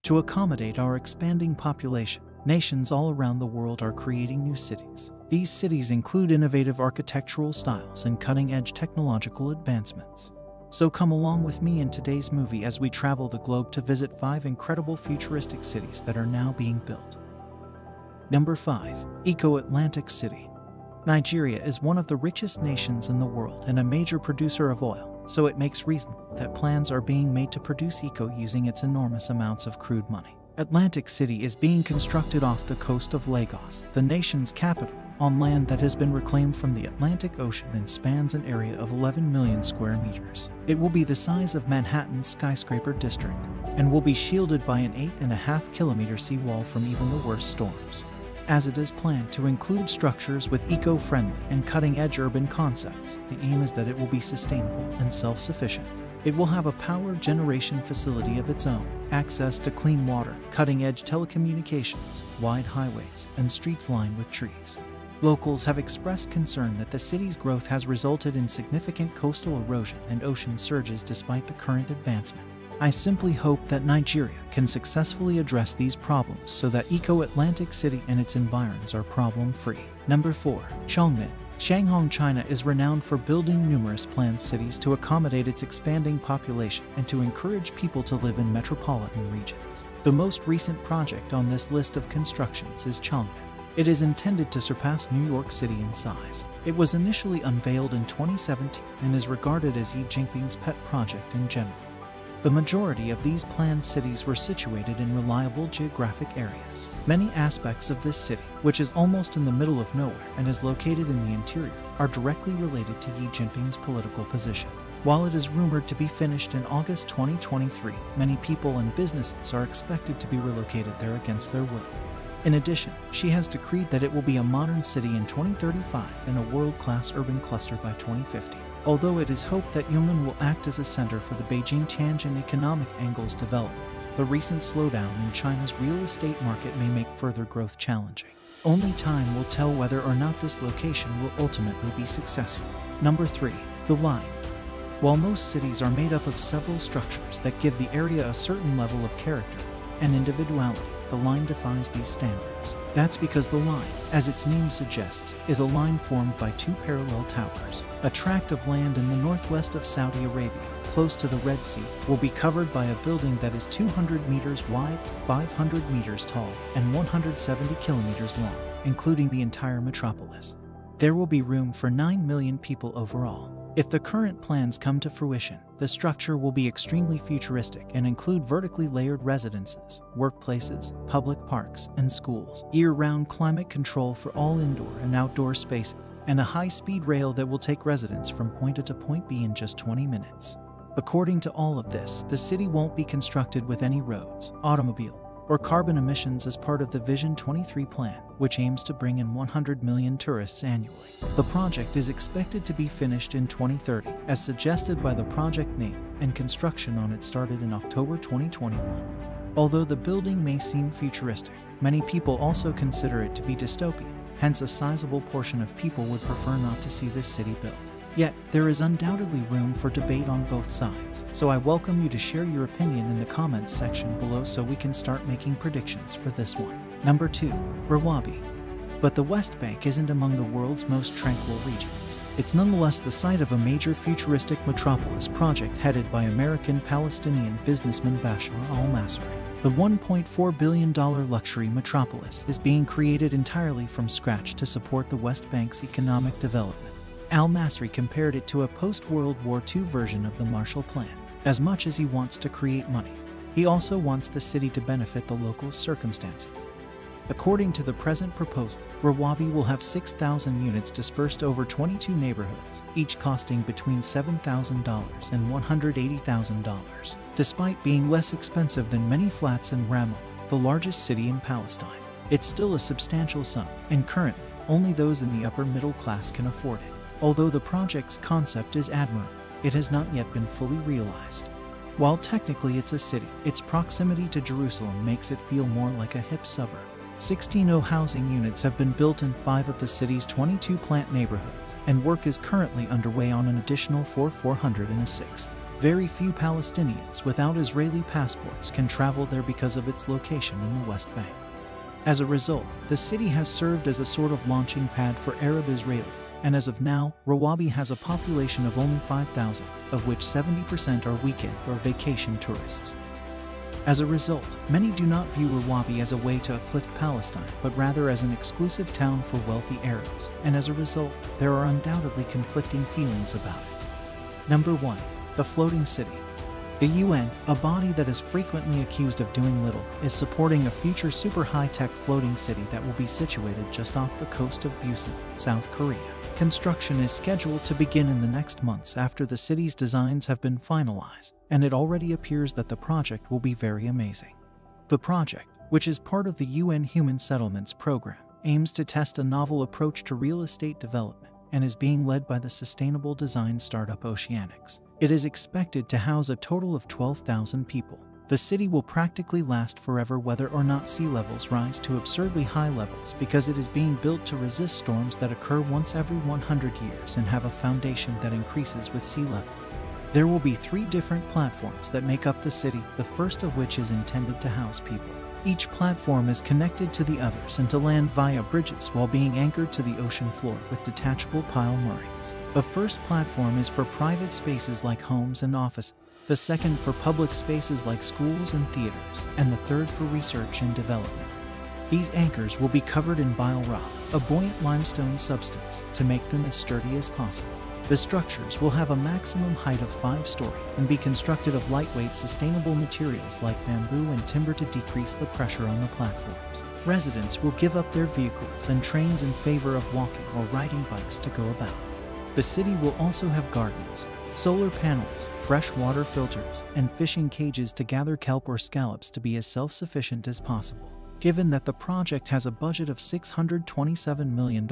To accommodate our expanding population, nations all around the world are creating new cities. These cities include innovative architectural styles and cutting-edge technological advancements. So come along with me in today's movie as we travel the globe to visit 5 incredible futuristic cities that are now being built. Number 5. Eco-Atlantic City. Nigeria is one of the richest nations in the world and a major producer of oil, so it makes reason that plans are being made to produce eco using its enormous amounts of crude money. Atlantic City is being constructed off the coast of Lagos, the nation's capital, on land that has been reclaimed from the Atlantic Ocean and spans an area of 11 million square meters. It will be the size of Manhattan's skyscraper district and will be shielded by an 8.5-kilometer seawall from even the worst storms. As it is planned to include structures with eco-friendly and cutting-edge urban concepts, the aim is that it will be sustainable and self-sufficient. It will have a power generation facility of its own, access to clean water, cutting-edge telecommunications, wide highways, and streets lined with trees. Locals have expressed concern that the city's growth has resulted in significant coastal erosion and ocean surges despite the current advancement. I simply hope that Nigeria can successfully address these problems so that Eco-Atlantic City and its environs are problem-free. Number 4. Chongqing. Shanghai, China is renowned for building numerous planned cities to accommodate its expanding population and to encourage people to live in metropolitan regions. The most recent project on this list of constructions is Chongqing. It is intended to surpass New York City in size. It was initially unveiled in 2017 and is regarded as Xi Jinping's pet project in general. The majority of these planned cities were situated in reliable geographic areas. Many aspects of this city, which is almost in the middle of nowhere and is located in the interior, are directly related to Xi Jinping's political position. While it is rumored to be finished in August 2023, many people and businesses are expected to be relocated there against their will. In addition, Xi has decreed that it will be a modern city in 2035 and a world-class urban cluster by 2050. Although it is hoped that Yong'an will act as a center for the Beijing-Tianjin economic angles development, the recent slowdown in China's real estate market may make further growth challenging. Only time will tell whether or not this location will ultimately be successful. Number 3. The Line. While most cities are made up of several structures that give the area a certain level of character and individuality, the Line defies these standards. That's because the Line, as its name suggests, is a line formed by 2 parallel towers. A tract of land in the northwest of Saudi Arabia, close to the Red Sea, will be covered by a building that is 200 meters wide, 500 meters tall, and 170 kilometers long, including the entire metropolis. There will be room for 9 million people overall. If the current plans come to fruition, the structure will be extremely futuristic and include vertically layered residences, workplaces, public parks, and schools, year-round climate control for all indoor and outdoor spaces, and a high-speed rail that will take residents from point A to point B in just 20 minutes. According to all of this, the city won't be constructed with any roads, automobile, or carbon emissions as part of the Vision 23 plan, which aims to bring in 100 million tourists annually. The project is expected to be finished in 2030, as suggested by the project name, and construction on it started in October 2021. Although the building may seem futuristic, many people also consider it to be dystopian, hence a sizable portion of people would prefer not to see this city built. Yet, there is undoubtedly room for debate on both sides, so I welcome you to share your opinion in the comments section below so we can start making predictions for this one. Number 2. Rawabi. But the West Bank isn't among the world's most tranquil regions. It's nonetheless the site of a major futuristic metropolis project headed by American-Palestinian businessman Bashar al-Masri. The $1.4 billion luxury metropolis is being created entirely from scratch to support the West Bank's economic development. Al-Masri compared it to a post-World War II version of the Marshall Plan. As much as he wants to create money, he also wants the city to benefit the local circumstances. According to the present proposal, Rawabi will have 6,000 units dispersed over 22 neighborhoods, each costing between $7,000 and $180,000. Despite being less expensive than many flats in Ramallah, the largest city in Palestine, it's still a substantial sum, and currently, only those in the upper middle class can afford it. Although the project's concept is admirable, it has not yet been fully realized. While technically it's a city, its proximity to Jerusalem makes it feel more like a hip suburb. 16 housing units have been built in 5 of the city's 22 plant neighborhoods, and work is currently underway on an additional 406th. Very few Palestinians without Israeli passports can travel there because of its location in the West Bank. As a result, the city has served as a sort of launching pad for Arab Israelis, and as of now, Rawabi has a population of only 5,000, of which 70% are weekend or vacation tourists. As a result, many do not view Rawabi as a way to uplift Palestine, but rather as an exclusive town for wealthy Arabs, and as a result, there are undoubtedly conflicting feelings about it. Number 1. The floating city. The UN, a body that is frequently accused of doing little, is supporting a future super high-tech floating city that will be situated just off the coast of Busan, South Korea. Construction is scheduled to begin in the next months after the city's designs have been finalized, and it already appears that the project will be very amazing. The project, which is part of the UN Human Settlements Program, aims to test a novel approach to real estate development and is being led by the sustainable design startup Oceanics. It is expected to house a total of 12,000 people. The city will practically last forever whether or not sea levels rise to absurdly high levels because it is being built to resist storms that occur once every 100 years and have a foundation that increases with sea level. There will be 3 different platforms that make up the city, the first of which is intended to house people. Each platform is connected to the others and to land via bridges while being anchored to the ocean floor with detachable pile moorings. The first platform is for private spaces like homes and offices, the second for public spaces like schools and theaters, and the third for research and development. These anchors will be covered in bile rock, a buoyant limestone substance, to make them as sturdy as possible. The structures will have a maximum height of 5 stories and be constructed of lightweight, sustainable materials like bamboo and timber to decrease the pressure on the platforms. Residents will give up their vehicles and trains in favor of walking or riding bikes to go about. The city will also have gardens, solar panels, fresh water filters, and fishing cages to gather kelp or scallops to be as self-sufficient as possible. Given that the project has a budget of $627 million,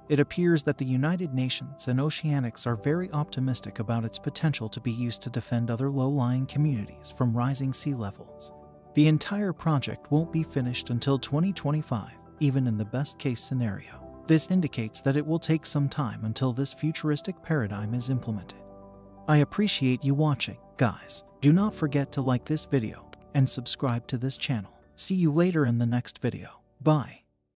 it appears that the United Nations and Oceanics are very optimistic about its potential to be used to defend other low-lying communities from rising sea levels. The entire project won't be finished until 2025, even in the best-case scenario. This indicates that it will take some time until this futuristic paradigm is implemented. I appreciate you watching, guys. Do not forget to like this video and subscribe to this channel. See you later in the next video. Bye.